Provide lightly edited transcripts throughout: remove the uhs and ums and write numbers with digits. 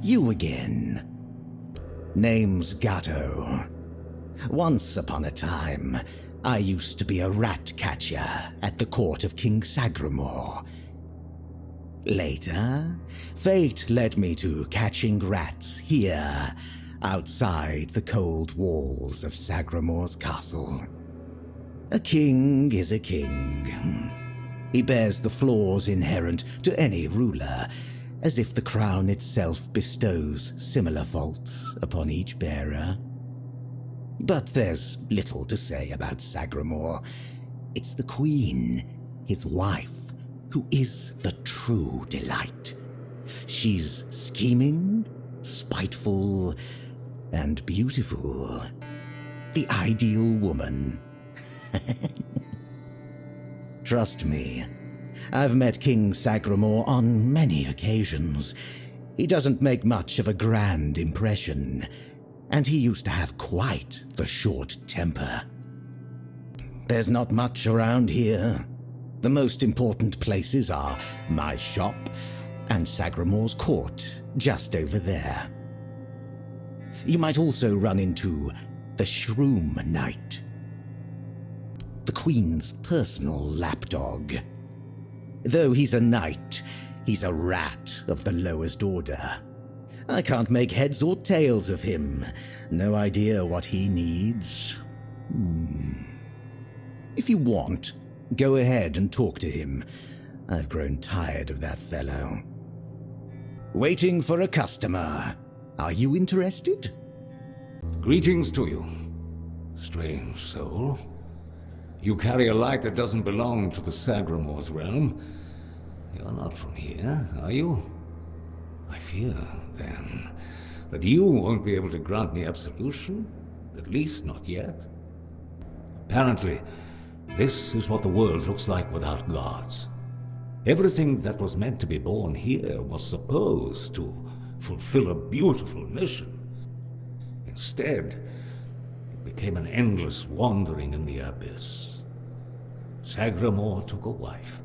You again. Name's Gato. Once upon a time, I used to be a rat catcher at the court of King Sagremor. Later, fate led me to catching rats here, outside the cold walls of Sagremor's castle. A king is a king. He bears the flaws inherent to any ruler, as if the crown itself bestows similar faults upon each bearer. But there's little to say about Sagremor. It's the queen, his wife, who is the true delight. She's scheming, spiteful, and beautiful. The ideal woman. Trust me, I've met King Sagremor on many occasions. He doesn't make much of a grand impression, and he used to have quite the short temper. There's not much around here. The most important places are my shop and Sagremor's court, just over there. You might also run into the Shroom Knight, the Queen's personal lapdog. Though he's a knight, he's a rat of the lowest order. I can't make heads or tails of him. No idea what he needs. If you want, go ahead and talk to him. I've grown tired of that fellow. Waiting for a customer. Are you interested? Greetings to you, strange soul. You carry a light that doesn't belong to the Sagremor's realm. You're not from here, are you? I fear, then, that you won't be able to grant me absolution, at least not yet. Apparently, this is what the world looks like without gods. Everything that was meant to be born here was supposed to fulfill a beautiful mission. Instead, it became an endless wandering in the abyss. Sagremor took a wife,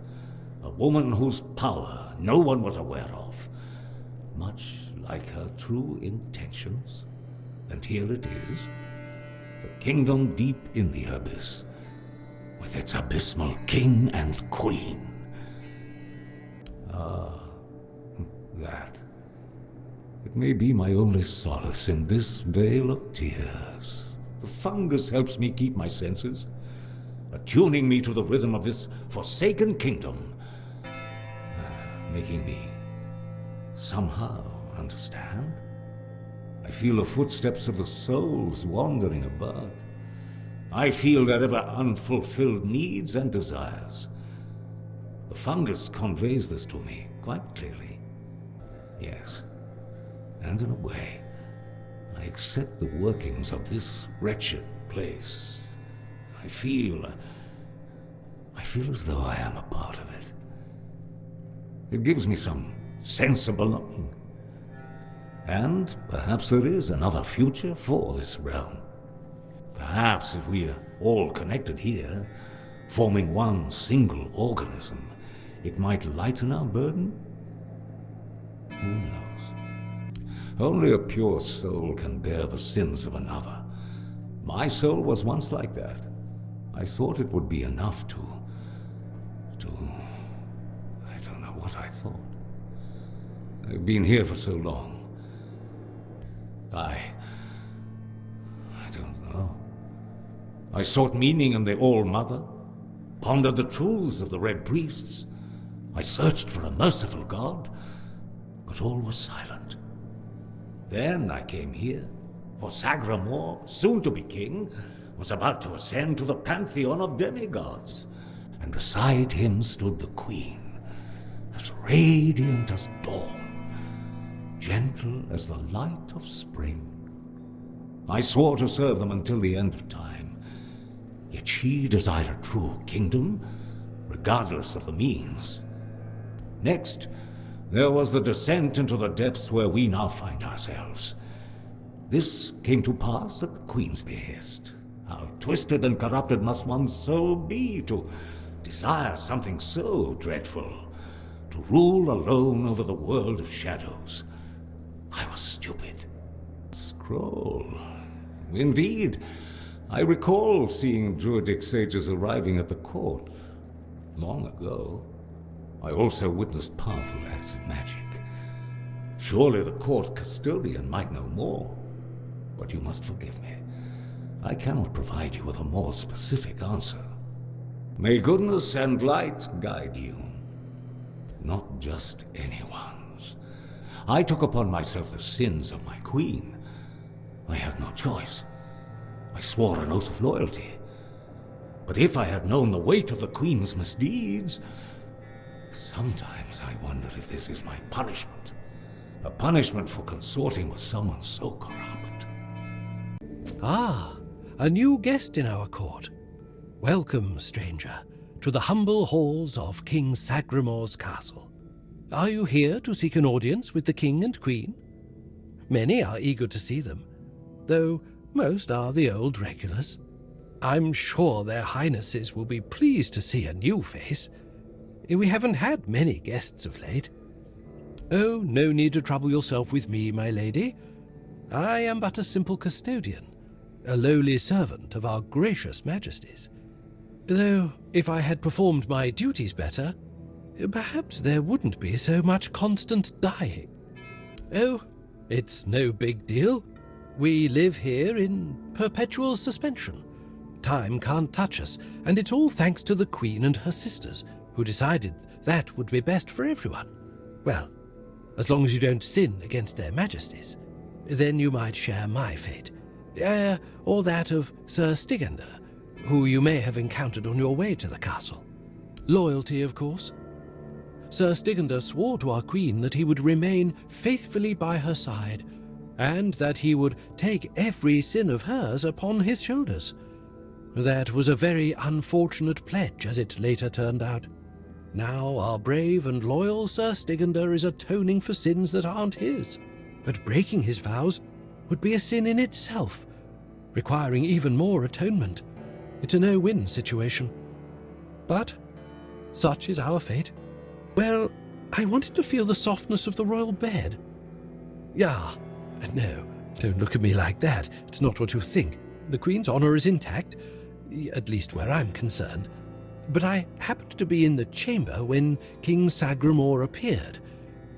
a woman whose power no one was aware of, much like her true intentions. And here it is, the kingdom deep in the abyss, with its abysmal king and queen. Ah, that. It may be my only solace in this vale of tears. The fungus helps me keep my senses, attuning me to the rhythm of this forsaken kingdom, making me somehow understand. I feel the footsteps of the souls wandering about. I feel their ever unfulfilled needs and desires. The fungus conveys this to me quite clearly. Yes, and in a way, I accept the workings of this wretched place. I feel as though I am a part of it. It gives me some sense of belonging. And perhaps there is another future for this realm. Perhaps if we are all connected here, forming one single organism, it might lighten our burden? Who knows? Only a pure soul can bear the sins of another. My soul was once like that. I thought it would be enough to... I don't know what I thought. I've been here for so long. I don't know. I sought meaning in the All-Mother, pondered the truths of the Red Priests. I searched for a merciful God, but all was silent. Then I came here, for Sagremor, soon to be king, was about to ascend to the pantheon of demigods, and beside him stood the Queen, as radiant as dawn, gentle as the light of spring. I swore to serve them until the end of time, yet she desired a true kingdom, regardless of the means. Next, there was the descent into the depths where we now find ourselves. This came to pass at the Queen's behest. How twisted and corrupted must one's soul be to desire something so dreadful, to rule alone over the world of shadows. I was stupid. Scroll. Indeed, I recall seeing druidic sages arriving at the court long ago. I also witnessed powerful acts of magic. Surely the court custodian might know more. But you must forgive me. I cannot provide you with a more specific answer. May goodness and light guide you. Not just anyone's. I took upon myself the sins of my queen. I had no choice. I swore an oath of loyalty. But if I had known the weight of the queen's misdeeds, sometimes I wonder if this is my punishment. A punishment for consorting with someone so corrupt. Ah, a new guest in our court. Welcome, stranger, to the humble halls of King Sagremor's castle. Are you here to seek an audience with the king and queen? Many are eager to see them, though most are the old regulars. I'm sure their highnesses will be pleased to see a new face. We haven't had many guests of late. Oh, no need to trouble yourself with me, my lady. I am but a simple custodian, a lowly servant of our gracious majesties. Though, if I had performed my duties better, perhaps there wouldn't be so much constant dying. Oh, it's no big deal. We live here in perpetual suspension. Time can't touch us, and it's all thanks to the Queen and her sisters, who decided that would be best for everyone. Well, as long as you don't sin against their majesties, then you might share my fate, or that of Sir Stígandr, who you may have encountered on your way to the castle. Loyalty, of course. Sir Stígandr swore to our queen that he would remain faithfully by her side, and that he would take every sin of hers upon his shoulders. That was a very unfortunate pledge, as it later turned out. Now our brave and loyal Sir Stígandr is atoning for sins that aren't his, but breaking his vows would be a sin in itself, requiring even more atonement. It's a no-win situation. But such is our fate. Well, I wanted to feel the softness of the royal bed. Yeah, no, don't look at me like that. It's not what you think. The Queen's honor is intact, at least where I'm concerned. But I happened to be in the chamber when King Sagremor appeared.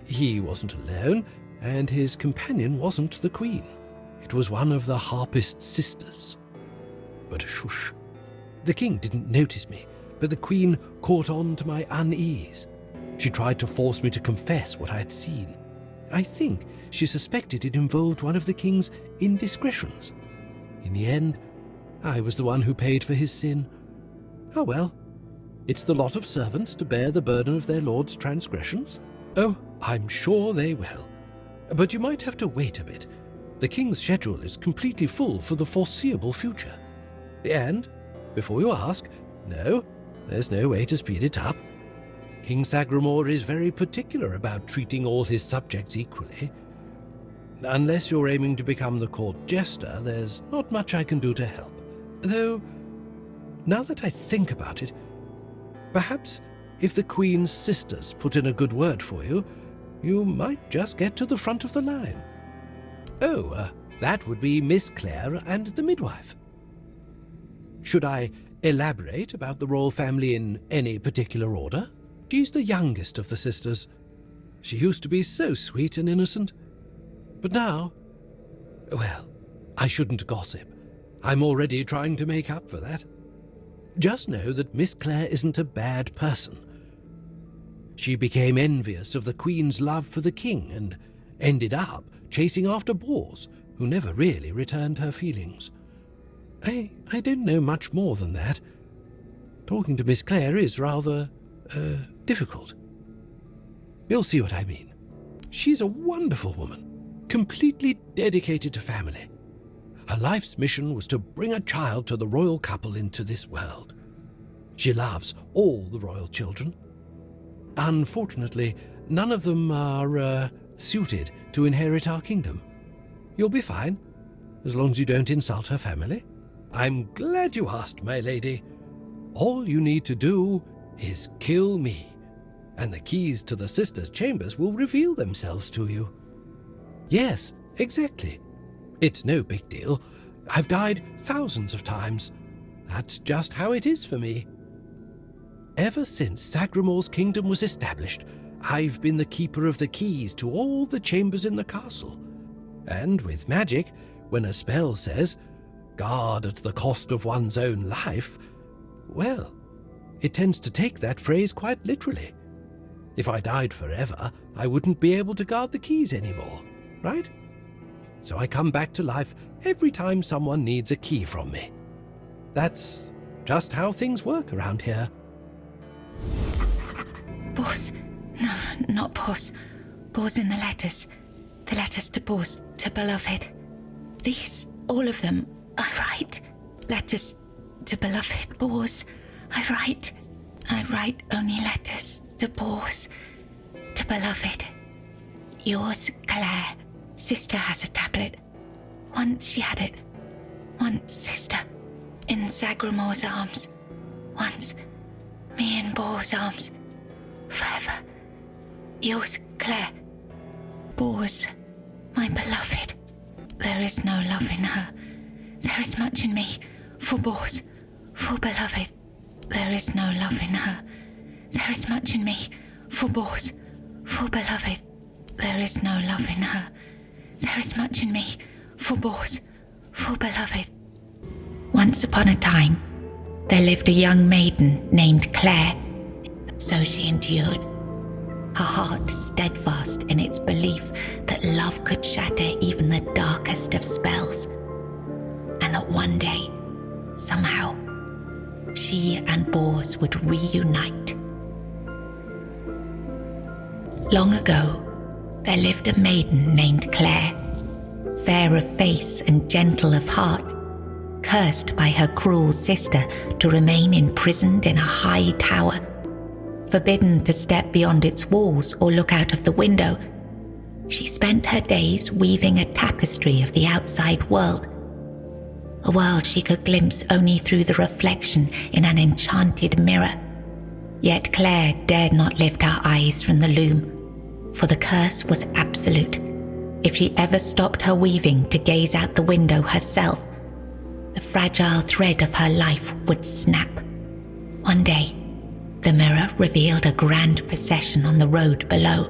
He wasn't alone, and his companion wasn't the Queen. It was one of the harpist sisters. But shush. The king didn't notice me, but the Queen caught on to my unease. She tried to force me to confess what I had seen. I think she suspected it involved one of the king's indiscretions. In the end, I was the one who paid for his sin. Oh well, it's the lot of servants to bear the burden of their lord's transgressions. Oh, I'm sure they will. But you might have to wait a bit. The king's schedule is completely full for the foreseeable future. And, before you ask, no, there's no way to speed it up. King Sagremor is very particular about treating all his subjects equally. Unless you're aiming to become the court jester, there's not much I can do to help. Though, now that I think about it, perhaps if the Queen's sisters put in a good word for you, you might just get to the front of the line. Oh, that would be Miss Clare and the Midwife. Should I elaborate about the royal family in any particular order? She's the youngest of the sisters. She used to be so sweet and innocent. But now, well, I shouldn't gossip. I'm already trying to make up for that. Just know that Miss Clare isn't a bad person. She became envious of the Queen's love for the king and ended up chasing after boors who never really returned her feelings. I don't know much more than that. Talking to Miss Clare is rather, difficult. You'll see what I mean. She's a wonderful woman, completely dedicated to family. Her life's mission was to bring a child to the royal couple into this world. She loves all the royal children. Unfortunately, none of them are, suited to inherit our kingdom. You'll be fine, as long as you don't insult her family. I'm glad you asked, my lady. All you need to do is kill me, and the keys to the sisters' chambers will reveal themselves to you. Yes, exactly. It's no big deal. I've died thousands of times. That's just how it is for me. Ever since Sagremor's kingdom was established, I've been the keeper of the keys to all the chambers in the castle. And with magic, when a spell says, "guard at the cost of one's own life," well, it tends to take that phrase quite literally. If I died forever, I wouldn't be able to guard the keys anymore, right? So I come back to life every time someone needs a key from me. That's just how things work around here. Boss. No, not Boss. Boss in the letters. The letters to Boss, to beloved. These, all of them, I write. Letters to beloved Boss. I write only letters to Boss, to beloved. Yours, Claire. Sister has a tablet. Once she had it. Once, sister. In Sagremor's arms. Once, me in Boar's arms. Forever. Yours, Claire. Boar's, my beloved. There is no love in her. There is much in me, for Boar's, for beloved. There is no love in her. There is much in me, for Boar's, for beloved. There is no love in her. There is much in me, for Boar's, for beloved. Once upon a time, there lived a young maiden named Claire. So she endured, her heart steadfast in its belief that love could shatter even the darkest of spells, and that one day, somehow, she and Bors would reunite. Long ago, there lived a maiden named Claire, fair of face and gentle of heart, cursed by her cruel sister to remain imprisoned in a high tower, forbidden to step beyond its walls or look out of the window. She spent her days weaving a tapestry of the outside world, a world she could glimpse only through the reflection in an enchanted mirror. Yet Claire dared not lift her eyes from the loom, for the curse was absolute. If she ever stopped her weaving to gaze out the window herself, the fragile thread of her life would snap. One day, the mirror revealed a grand procession on the road below.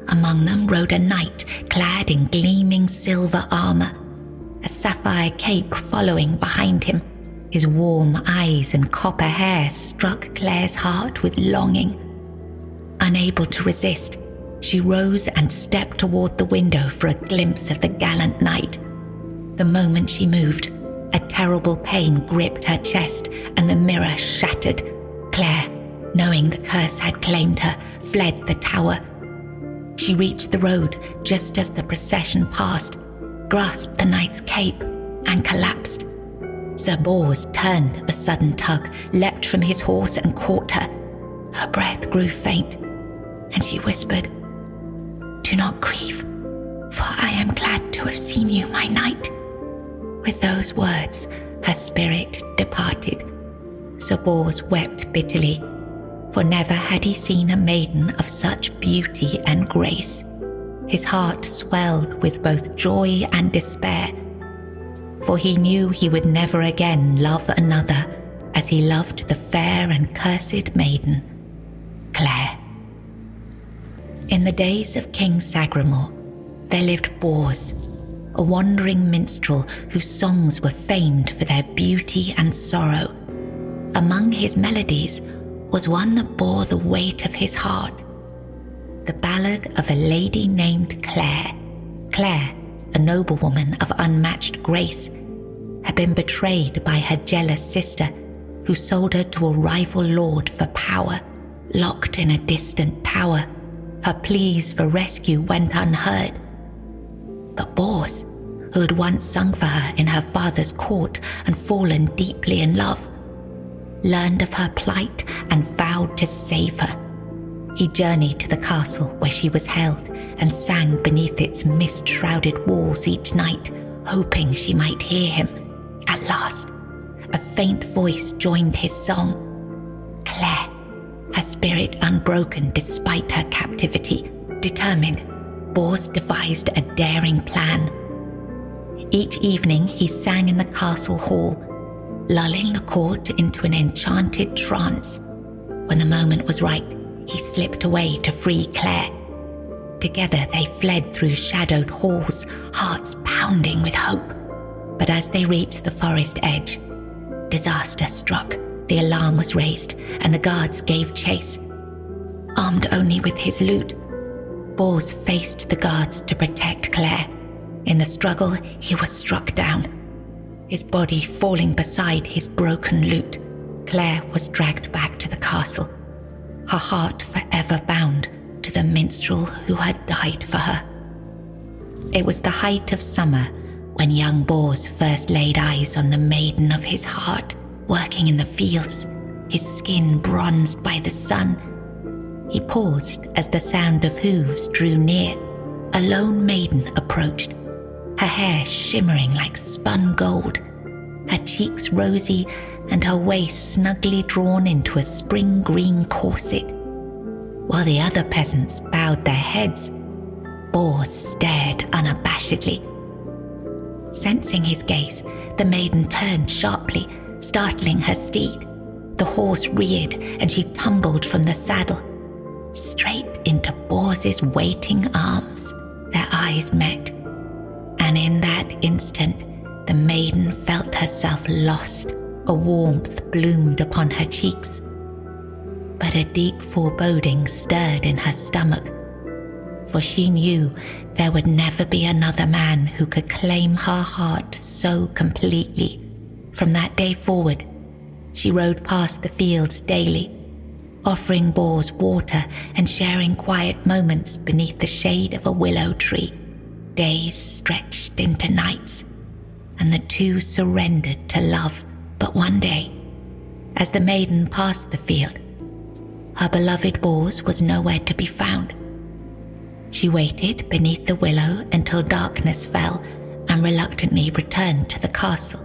Among them rode a knight clad in gleaming silver armor, a sapphire cape following behind him. His warm eyes and copper hair struck Claire's heart with longing. Unable to resist, she rose and stepped toward the window for a glimpse of the gallant knight. The moment she moved, a terrible pain gripped her chest and the mirror shattered. Claire, knowing the curse had claimed her, fled the tower. She reached the road just as the procession passed, grasped the knight's cape, and collapsed. Sir Bors turned at the sudden tug, leapt from his horse and caught her. Her breath grew faint, and she whispered, "Do not grieve, for I am glad to have seen you, my knight." With those words, her spirit departed. Sir Bors wept bitterly, for never had he seen a maiden of such beauty and grace. His heart swelled with both joy and despair, for he knew he would never again love another as he loved the fair and cursed maiden, Claire. In the days of King Sagremor, there lived Bors, a wandering minstrel whose songs were famed for their beauty and sorrow. Among his melodies was one that bore the weight of his heart, the ballad of a lady named Claire. Claire, a noblewoman of unmatched grace, had been betrayed by her jealous sister, who sold her to a rival lord for power. Locked in a distant tower, her pleas for rescue went unheard. But Bors, who had once sung for her in her father's court and fallen deeply in love, learned of her plight and vowed to save her. He journeyed to the castle where she was held and sang beneath its mist-shrouded walls each night, hoping she might hear him. At last, a faint voice joined his song. Claire, her spirit unbroken despite her captivity, determined, Bors devised a daring plan. Each evening he sang in the castle hall, lulling the court into an enchanted trance. When the moment was right, he slipped away to free Claire. Together they fled through shadowed halls, hearts pounding with hope. But as they reached the forest edge, disaster struck. The alarm was raised, and the guards gave chase. Armed only with his lute, Bors faced the guards to protect Claire. In the struggle, he was struck down, his body falling beside his broken lute. Claire was dragged back to the castle, her heart forever bound to the minstrel who had died for her. It was the height of summer when young Bors first laid eyes on the maiden of his heart, working in the fields, his skin bronzed by the sun. He paused as the sound of hooves drew near. A lone maiden approached, her hair shimmering like spun gold, her cheeks rosy and her waist snugly drawn into a spring green corset. While the other peasants bowed their heads, Bors stared unabashedly. Sensing his gaze, the maiden turned sharply, startling her steed. The horse reared and she tumbled from the saddle, straight into Bors's waiting arms. Their eyes met, and in that instant, the maiden felt herself lost. A warmth bloomed upon her cheeks, but a deep foreboding stirred in her stomach, for she knew there would never be another man who could claim her heart so completely. From that day forward, she rode past the fields daily, offering Bors water and sharing quiet moments beneath the shade of a willow tree. Days stretched into nights, and the two surrendered to love. But one day, as the maiden passed the field, her beloved Bors was nowhere to be found. She waited beneath the willow until darkness fell and reluctantly returned to the castle.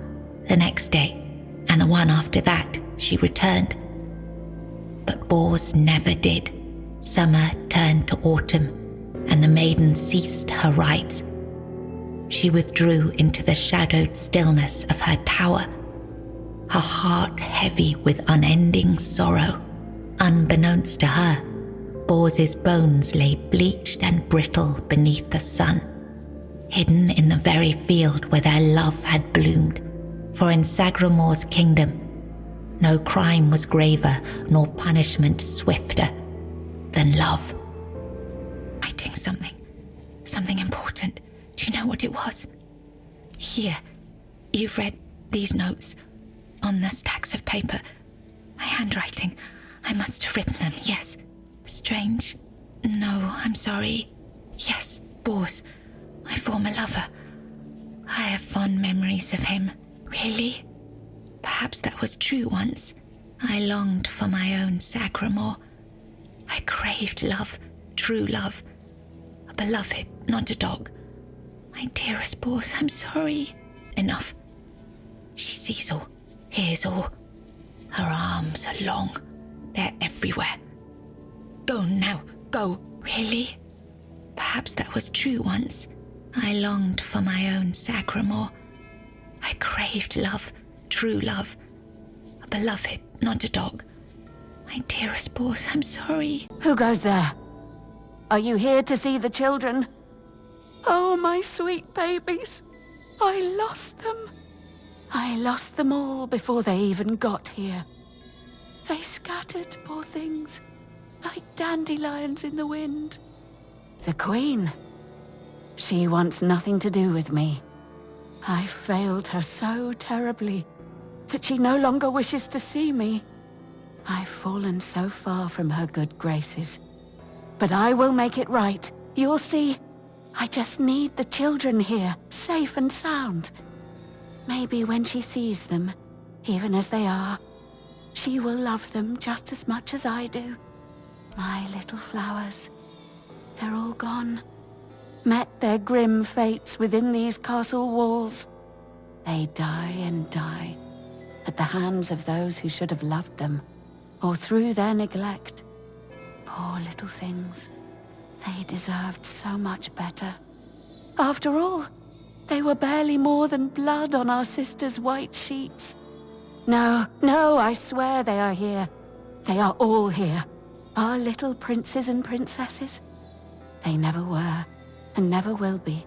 The next day, and the one after that, she returned. But Bors never did. Summer turned to autumn, and the maiden ceased her rites. She withdrew into the shadowed stillness of her tower, her heart heavy with unending sorrow. Unbeknownst to her, Bors's bones lay bleached and brittle beneath the sun, hidden in the very field where their love had bloomed. For in Sagremor's kingdom, no crime was graver nor punishment swifter than love. Writing something important. Do you know what it was? Here, you've read these notes on the stacks of paper. My handwriting. I must have written them, yes. Strange. No, I'm sorry. Yes, Bors, my former lover. I have fond memories of him. Really? Perhaps that was true once. I longed for my own Sagremor. I craved love, true love. A beloved, not a dog. My dearest Bors, I'm sorry. Enough. She sees all, hears all. Her arms are long. They're everywhere. Go now, go. Really? Perhaps that was true once. I longed for my own Sagremor. I craved love, true love. A beloved, not a dog. My dearest Bors, I'm sorry. Who goes there? Are you here to see the children? Oh, my sweet babies. I lost them. I lost them all before they even got here. They scattered, poor things, like dandelions in the wind. The Queen, she wants nothing to do with me. I failed her so terribly that she no longer wishes to see me. I've fallen so far from her good graces. But I will make it right. You'll see. I just need the children here, safe and sound. Maybe when she sees them, even as they are, she will love them just as much as I do. My little flowers, they're all gone. Met their grim fates within these castle walls. They die and die at the hands of those who should have loved them, or through their neglect. Poor little things. They deserved so much better. After all, they were barely more than blood on our sister's white sheets. No, I swear they are here. They are all here. Our little princes and princesses. They never were, and never will be.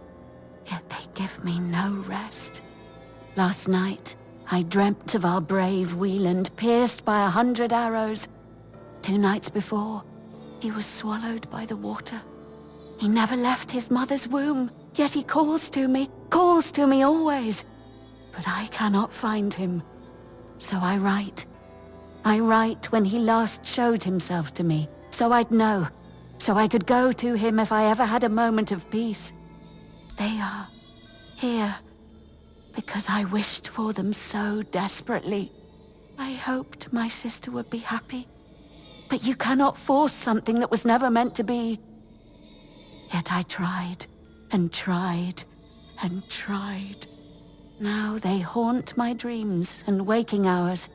Yet they give me no rest. Last night, I dreamt of our brave Wieland pierced by 100 arrows. 2 nights before, he was swallowed by the water. He never left his mother's womb, yet he calls to me always. But I cannot find him. So I write. I write when he last showed himself to me, so I'd know, so I could go to him if I ever had a moment of peace. They are here because I wished for them so desperately. I hoped my sister would be happy, but you cannot force something that was never meant to be. Yet I tried, and tried, and tried. Now they haunt my dreams and waking hours,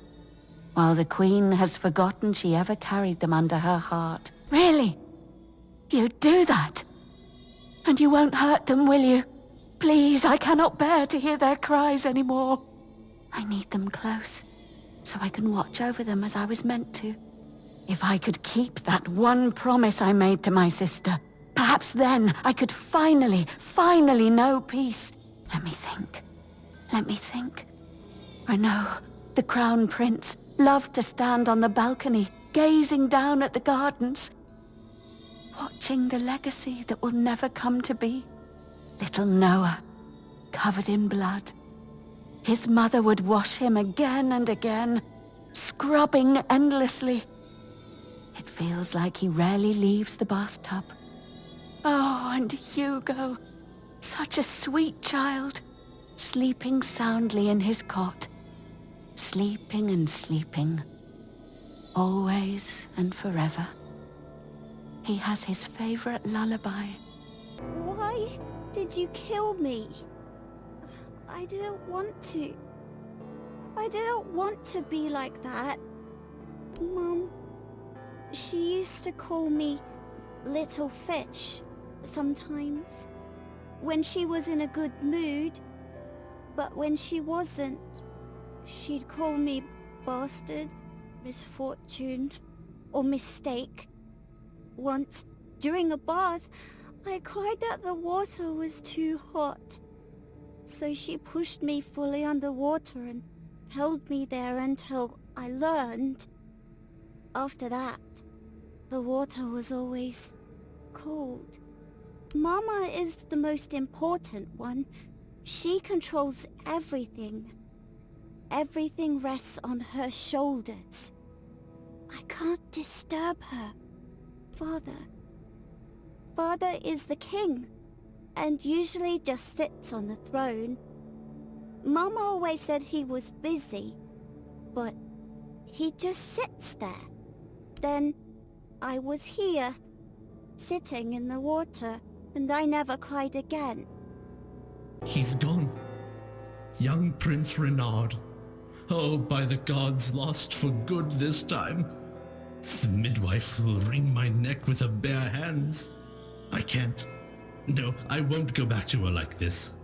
while the Queen has forgotten she ever carried them under her heart. Really? You'd do that? And you won't hurt them, will you? Please, I cannot bear to hear their cries anymore. I need them close, so I can watch over them as I was meant to. If I could keep that one promise I made to my sister, perhaps then I could finally know peace. Let me think. Renaud, the Crown Prince, loved to stand on the balcony, gazing down at the gardens, watching the legacy that will never come to be. Little Noah, covered in blood. His mother would wash him again and again, scrubbing endlessly. It feels like he rarely leaves the bathtub. Oh, and Hugo, such a sweet child, sleeping soundly in his cot. Sleeping and sleeping, always and forever. He has his favorite lullaby. Why did you kill me? I didn't want to. I didn't want to be like that. Mum, she used to call me Little Fish sometimes, when she was in a good mood, but when she wasn't, she'd call me bastard, misfortune, or mistake. Once, during a bath, I cried that the water was too hot. So she pushed me fully underwater and held me there until I learned. After that, the water was always cold. Mama is the most important one. She controls everything. Everything rests on her shoulders. I can't disturb her. Father is the king, and usually just sits on the throne. Mama always said he was busy, but he just sits there. Then I was here, sitting in the water, and I never cried again. He's gone. Young Prince Renaud. Oh, by the gods, lost for good this time. The midwife will wring my neck with her bare hands. I can't. No, I won't go back to her like this.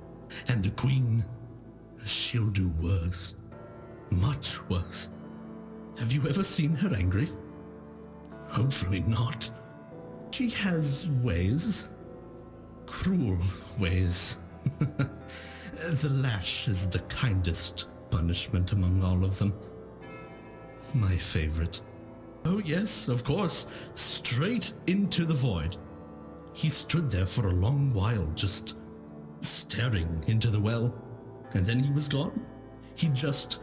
And the Queen, she'll do worse. Much worse. Have you ever seen her angry? Hopefully not. She has ways. Cruel ways. The lash is the kindest punishment among all of them. My favorite. Oh yes, of course. Straight into the void. He stood there for a long while, just staring into the well. And then he was gone. He just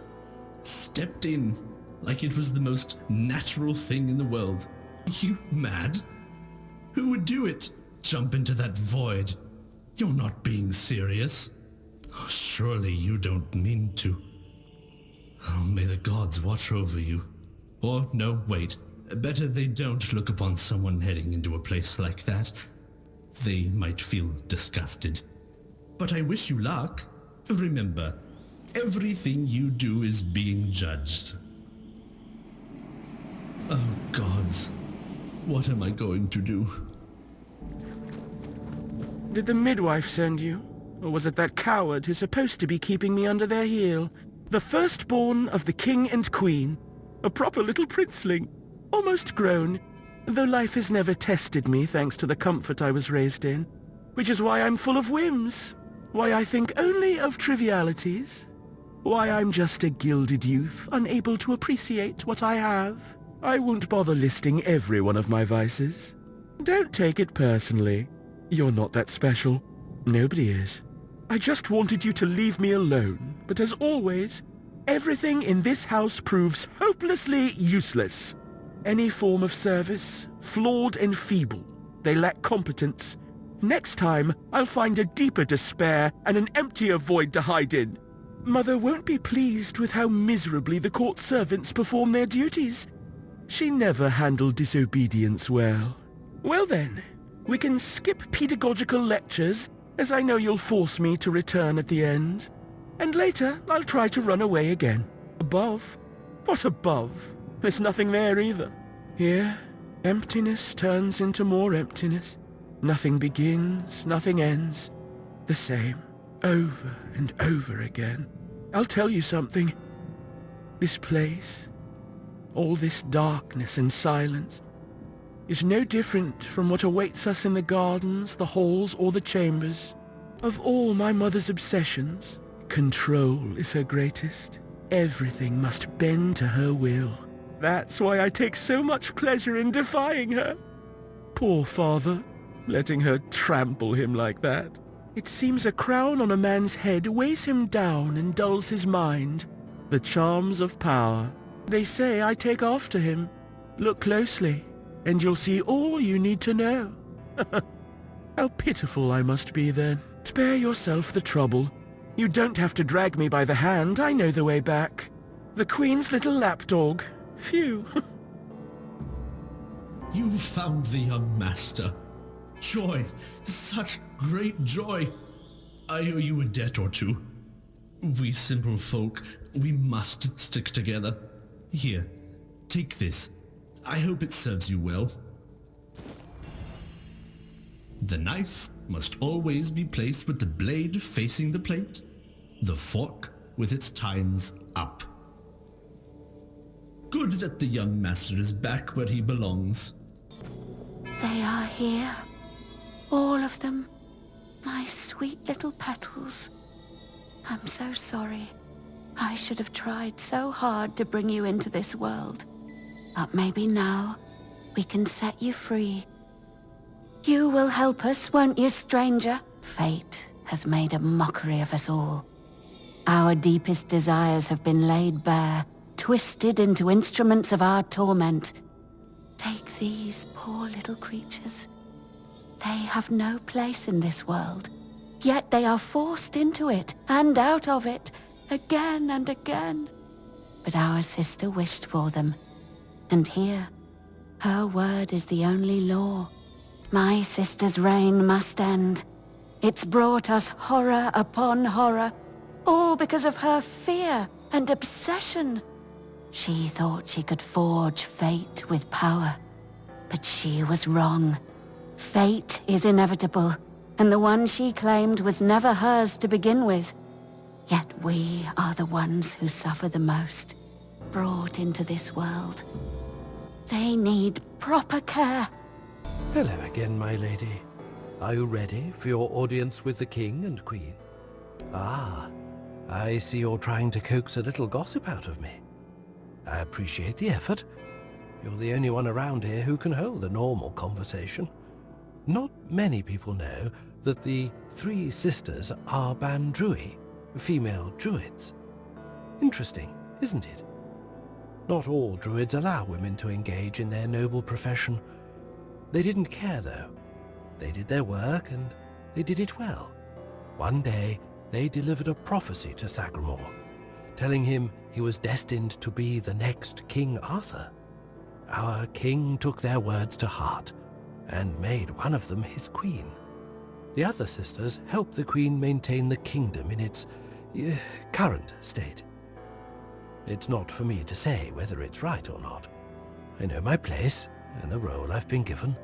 stepped in like it was the most natural thing in the world. You mad? Who would do it? Jump into that void? You're not being serious. Oh, surely you don't mean to. Oh, may the gods watch over you. Or, no, wait. Better they don't look upon someone heading into a place like that. They might feel disgusted. But I wish you luck. Remember, everything you do is being judged. Oh, gods. What am I going to do? Did the midwife send you? Or was it that coward who's supposed to be keeping me under their heel? The firstborn of the king and queen. A proper little princeling. Almost grown, though life has never tested me thanks to the comfort I was raised in. Which is why I'm full of whims. Why I think only of trivialities. Why I'm just a gilded youth, unable to appreciate what I have. I won't bother listing every one of my vices. Don't take it personally. You're not that special. Nobody is. I just wanted you to leave me alone, but as always, everything in this house proves hopelessly useless. Any form of service, flawed and feeble. They lack competence. Next time, I'll find a deeper despair and an emptier void to hide in. Mother won't be pleased with how miserably the court servants perform their duties. She never handled disobedience well. Well then, we can skip pedagogical lectures, as I know you'll force me to return at the end. And later, I'll try to run away again. Above? What above? There's nothing there either. Here, emptiness turns into more emptiness. Nothing begins, nothing ends. The same, over and over again. I'll tell you something. This place, all this darkness and silence, is no different from what awaits us in the gardens, the halls, or the chambers. Of all my mother's obsessions, control is her greatest. Everything must bend to her will. That's why I take so much pleasure in defying her. Poor father, letting her trample him like that. It seems a crown on a man's head weighs him down and dulls his mind. The charms of power. They say I take after him. Look closely, and you'll see all you need to know. How pitiful I must be then. Spare yourself the trouble. You don't have to drag me by the hand, I know the way back. The Queen's little lapdog. Phew. You found the young master. Joy, such great joy. I owe you a debt or two. We simple folk, we must stick together. Here, take this. I hope it serves you well. The knife must always be placed with the blade facing the plate, the fork with its tines up. Good that the young master is back where he belongs. They are here. All of them. My sweet little petals. I'm so sorry. I should have tried so hard to bring you into this world. But maybe now we can set you free. You will help us, won't you, stranger? Fate has made a mockery of us all. Our deepest desires have been laid bare, twisted into instruments of our torment. Take these poor little creatures. They have no place in this world, yet they are forced into it and out of it, again and again. But our sister wished for them, and here, her word is the only law. My sister's reign must end. It's brought us horror upon horror, all because of her fear and obsession. She thought she could forge fate with power, but she was wrong. Fate is inevitable, and the one she claimed was never hers to begin with. Yet we are the ones who suffer the most, brought into this world. They need proper care. Hello again, my lady. Are you ready for your audience with the king and queen? Ah, I see you're trying to coax a little gossip out of me. I appreciate the effort. You're the only one around here who can hold a normal conversation. Not many people know that the three sisters are Bandrui, female druids. Interesting, isn't it? Not all druids allow women to engage in their noble profession. They didn't care, though. They did their work, and they did it well. One day, they delivered a prophecy to Sagremor, telling him he was destined to be the next King Arthur. Our king took their words to heart, and made one of them his queen. The other sisters helped the queen maintain the kingdom in its current state. It's not for me to say whether it's right or not. I know my place and the role I've been given.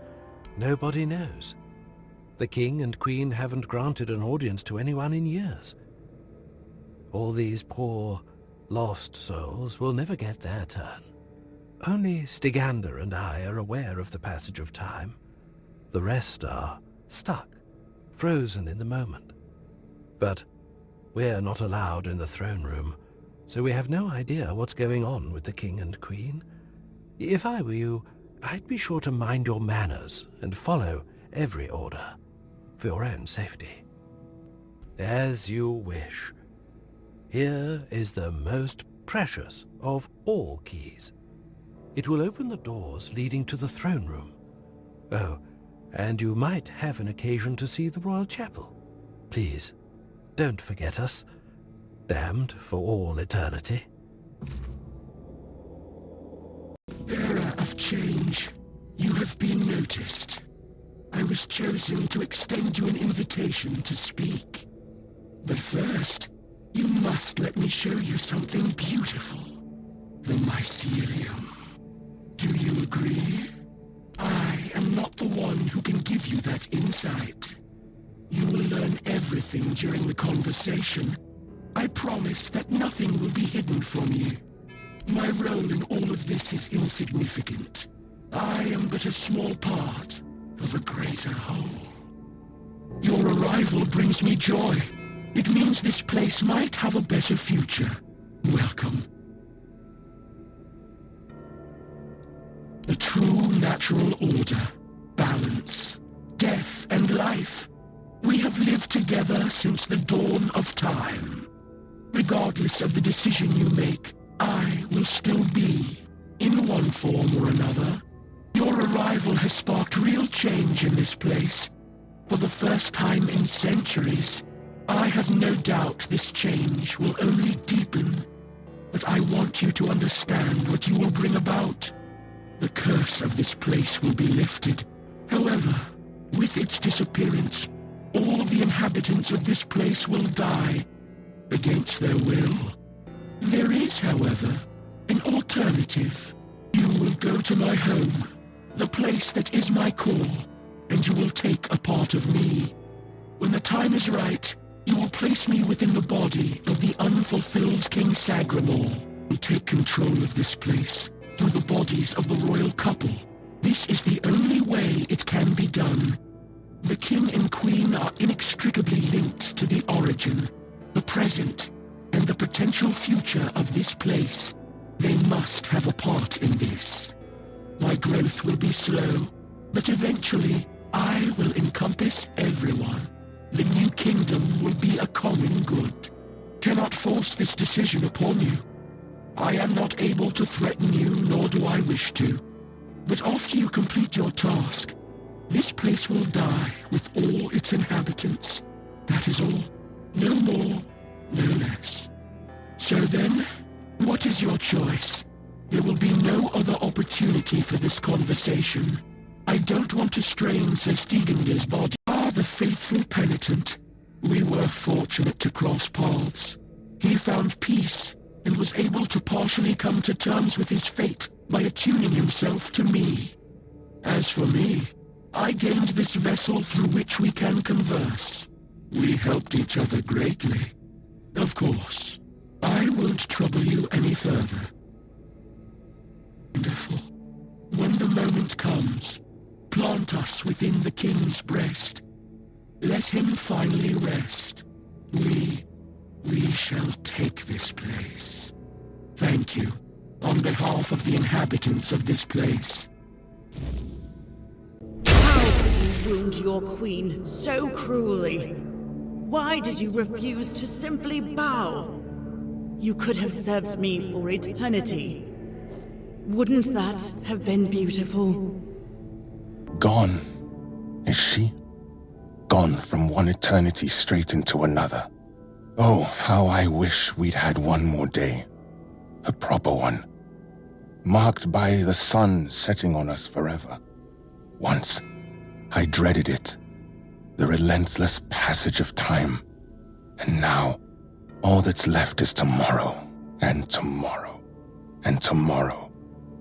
Nobody knows. The king and queen haven't granted an audience to anyone in years. All these poor, lost souls will never get their turn. Only Stígandr and I are aware of the passage of time. The rest are stuck, frozen in the moment. But we're not allowed in the throne room, so we have no idea what's going on with the king and queen. If I were you, I'd be sure to mind your manners and follow every order, for your own safety. As you wish. Here is the most precious of all keys. It will open the doors leading to the throne room. Oh, and you might have an occasion to see the royal chapel. Please, don't forget us. Damned for all eternity. Bearer of change, you have been noticed. I was chosen to extend you an invitation to speak. But first, you must let me show you something beautiful. The mycelium. Do you agree? I am not the one who can give you that insight. You will learn everything during the conversation. I promise that nothing will be hidden from you. My role in all of this is insignificant. I am but a small part of a greater whole. Your arrival brings me joy. It means this place might have a better future. Welcome. A true natural order, balance, death and life. We have lived together since the dawn of time. Regardless of the decision you make, I will still be, in one form or another. Your arrival has sparked real change in this place. For the first time in centuries, I have no doubt this change will only deepen. But I want you to understand what you will bring about. The curse of this place will be lifted. However, with its disappearance, all the inhabitants of this place will die, against their will. There is, however, an alternative. You will go to my home, the place that is my core, and you will take a part of me. When the time is right, you will place me within the body of the unfulfilled King Sagremor. You will take control of this place through the bodies of the royal couple. This is the only way it can be done. The king and queen are inextricably linked to the origin, the present, and the potential future of this place. They must have a part in this. My growth will be slow, but eventually I will encompass everyone. The new kingdom will be a common good. Cannot force this decision upon you. I am not able to threaten you, nor do I wish to. But after you complete your task, this place will die with all its inhabitants. That is all. No more, no less. So then, what is your choice? There will be no other opportunity for this conversation. I don't want to strain Sir Stígandr's body. Ah, the faithful penitent. We were fortunate to cross paths. He found peace and was able to partially come to terms with his fate by attuning himself to me. As for me, I gained this vessel through which we can converse. We helped each other greatly. Of course, I won't trouble you any further. Wonderful. When the moment comes, plant us within the king's breast. Let him finally rest. We shall take this place. Thank you, on behalf of the inhabitants of this place. How could you wound your queen so cruelly? Why did you refuse to simply bow? You could have served me for eternity. Wouldn't that have been beautiful? Gone, is she? Gone from one eternity straight into another. Oh, how I wish we'd had one more day. A proper one. Marked by the sun setting on us forever. Once, I dreaded it. The relentless passage of time. And now, all that's left is tomorrow, and tomorrow, and tomorrow.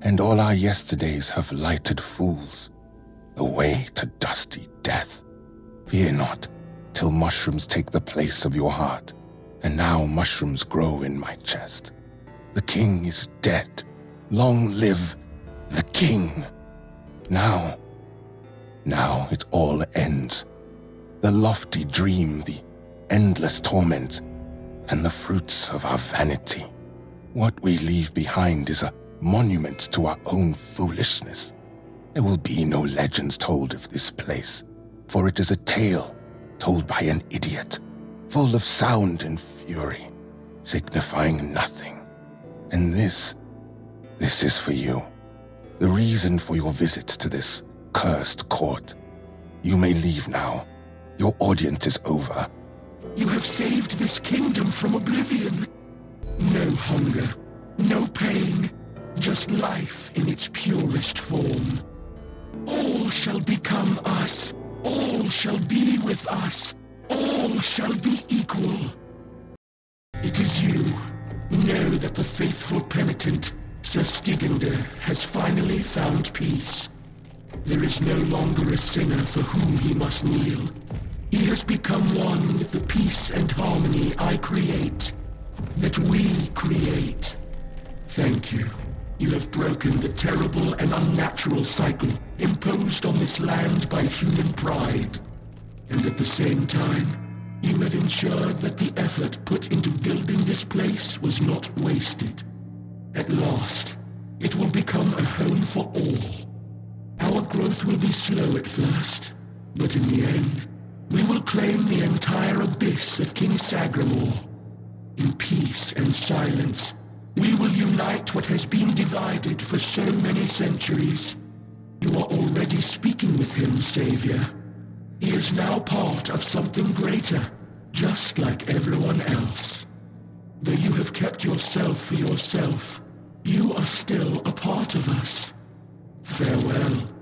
And all our yesterdays have lighted fools, the way to dusty death. Fear not, till mushrooms take the place of your heart. And now mushrooms grow in my chest. The king is dead. Long live the king. Now it all ends. The lofty dream, the endless torment, and the fruits of our vanity. What we leave behind is a monument to our own foolishness. There will be no legends told of this place, for it is a tale told by an idiot, full of sound and fury, signifying nothing. And this is for you, the reason for your visit to this cursed court. You may leave now. Your audience is over. You have saved this kingdom from oblivion. No hunger, no pain, just life in its purest form. All shall become us. All shall be with us. All shall be equal. It is you. Know that the faithful penitent, Sir Stígandr, has finally found peace. There is no longer a sinner for whom he must kneel. He has become one with the peace and harmony I create, that we create. Thank you. You have broken the terrible and unnatural cycle imposed on this land by human pride. And at the same time, you have ensured that the effort put into building this place was not wasted. At last, it will become a home for all. Our growth will be slow at first, but in the end, we will claim the entire abyss of King Sagremor. In peace and silence, we will unite what has been divided for so many centuries. You are already speaking with him, Savior. He is now part of something greater, just like everyone else. Though you have kept yourself for yourself, you are still a part of us. Farewell.